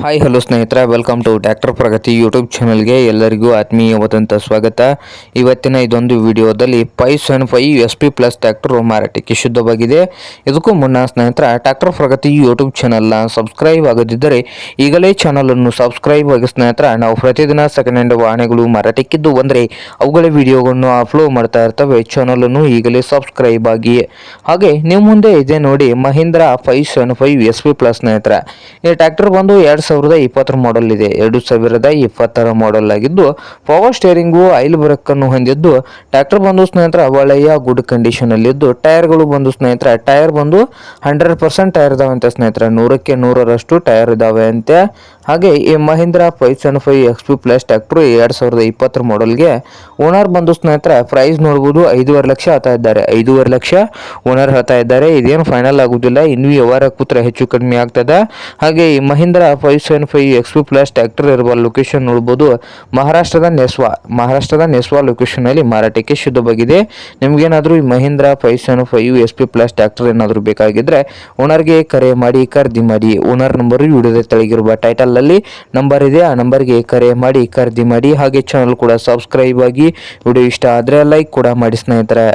Hi hello ಸ್ನೇಹಿತರೆ, welcome to tractor Pragati YouTube ಚಾನಲ್ಗೆ ಎಲ್ಲರಿಗೂ ಆತ್ಮೀಯವಾದಂಥ ಸ್ವಾಗತ. ಇವತ್ತಿನ ಇದೊಂದು ವಿಡಿಯೋದಲ್ಲಿ 575 SP ಪ್ಲಸ್ ಟ್ರ್ಯಾಕ್ಟರ್ ಮಾರಾಟಕ್ಕೆ ಶುದ್ಧವಾಗಿದೆ. ಇದಕ್ಕೂ ಮುನ್ನ ಸ್ನೇಹಿತರೆ, ಟ್ರ್ಯಾಕ್ಟರ್ ಪ್ರಗತಿ ಯೂಟ್ಯೂಬ್ ಚಾನಲ್ನ ಸಬ್ಸ್ಕ್ರೈಬ್ ಆಗದಿದ್ದರೆ ಈಗಲೇ ಚಾನಲನ್ನು ಸಬ್ಸ್ಕ್ರೈಬ್ ಆಗಿ ಸ್ನೇಹಿತರೆ. ನಾವು ಪ್ರತಿದಿನ ಸೆಕೆಂಡ್ ಹ್ಯಾಂಡ್ ವಾಹನಗಳು ಮಾರಾಟಕ್ಕಿದ್ದು ಅಂದರೆ ಅವುಗಳ ವಿಡಿಯೋಗಳನ್ನು ಅಪ್ಲೋಡ್ ಮಾಡ್ತಾ ಇರ್ತವೆ. ಚಾನಲನ್ನು ಈಗಲೇ ಸಬ್ಸ್ಕ್ರೈಬ್ ಆಗಿ. ಹಾಗೆ ನೀವು ಮುಂದೆ ಇದೆ ನೋಡಿ, ಮಹೀಂದ್ರಾ 575 SP ಪ್ಲಸ್ ಸ್ನೇಹಿತರೆ. ಈ ಟ್ರ್ಯಾಕ್ಟರ್ ಬಂದು 2020 ಮಾಡೆಲ್ ಇದೆ. 2020 ಮಾಡೆಲ್ ಆಗಿದ್ದು ಪವರ್ ಸ್ಟೇರಿಂಗು, ಆಯಿಲ್ ಬ್ರೇಕ್ ಅನ್ನು ಹೊಂದಿದ್ದು ಟ್ರ್ಯಾಕ್ಟರ್ ಬಂದು ಸ್ನೇಹಿತರೆ ಒಳ್ಳೆಯ ಗುಡ್ ಕಂಡೀಷನ್ ಅಲ್ಲಿ ಇದ್ದು, ಟೈರ್ಗಳು ಬಂದು ಸ್ನೇಹಿತರೆ ಟೈರ್ ಬಂದು 100% ಟೈರ್ ಇದಾವೆ ಅಂತ ಸ್ನೇಹಿತರೆ. 100ಕ್ಕೆ 100ರಷ್ಟು ಟೈರ್ ಇದಾವೆ ಅಂತೆ. ಹಾಗೆ ಈ ಮಹೀಂದ್ರಾ 575 XP ಪ್ಲಸ್ ಟ್ರ್ಯಾಕ್ಟರ್ 2020 ಮಾಡೆಲ್ಗೆ ಓನರ್ ಬಂದು ಸ್ನೇಹಿತರೆ ಪ್ರೈಸ್ ನೋಡ್ಬೋದು 5.5 ಲಕ್ಷ ಹೇಳ್ತಾ ಇದ್ದಾರೆ. 5.5 ಲಕ್ಷ ಓನರ್ ಹೇಳ್ತಾ ಇದ್ದಾರೆ. ಇದೇನು ಫೈನಲ್ ಆಗುದಿಲ್ಲ, ಇನ್ನೂ ವ್ಯವಹಾರ ಕೂತ್ರೆ ಹೆಚ್ಚು ಕಡಿಮೆ ಆಗ್ತದೆ. ಹಾಗೆ ಈ ಮಹೀಂದ್ರಾ 575 XP ಪ್ಲಸ್ ಟ್ರ್ಯಾಕ್ಟರ್ ಇರುವ ಲೊಕೇಶನ್ ನೋಡ್ಬೋದು, ಮಹಾರಾಷ್ಟ್ರದ ನೆಸ್ವಾ ಲೊಕೇಶನ್ ಅಲ್ಲಿ ಮಾರಾಟಕ್ಕೆ ಶುದ್ಧವಾಗಿದೆ. ನಿಮ್ಗೇನಾದ್ರೂ ಈ ಮಹೀಂದ್ರಾ 575 SP ಪ್ಲಸ್ ಟ್ರ್ಯಾಕ್ಟರ್ ಏನಾದರೂ ಬೇಕಾಗಿದ್ರೆ ಓನರ್ಗೆ ಕರೆ ಮಾಡಿ, ಖರೀದಿ ಮಾಡಿ. ಓನರ್ ನಂಬರ್ ವಿಡಿಯೋದ ತೆಳಗಿರುವ ಟೈಟಲ್ ಅಲ್ಲಿ ನಂಬರ್ ಇದೆ, ಆ ನಂಬರ್ಗೆ ಕರೆ ಮಾಡಿ ಖರೀದಿ ಮಾಡಿ. ಹಾಗೆ ಚಾನಲ್ ಕೂಡ ಸಬ್ಸ್ಕ್ರೈಬ್ ಆಗಿ. ವಿಡಿಯೋ ಇಷ್ಟ ಆದರೆ ಲೈಕ್ ಕೂಡ ಮಾಡಿ ಸ್ನೇಹಿತರೆ.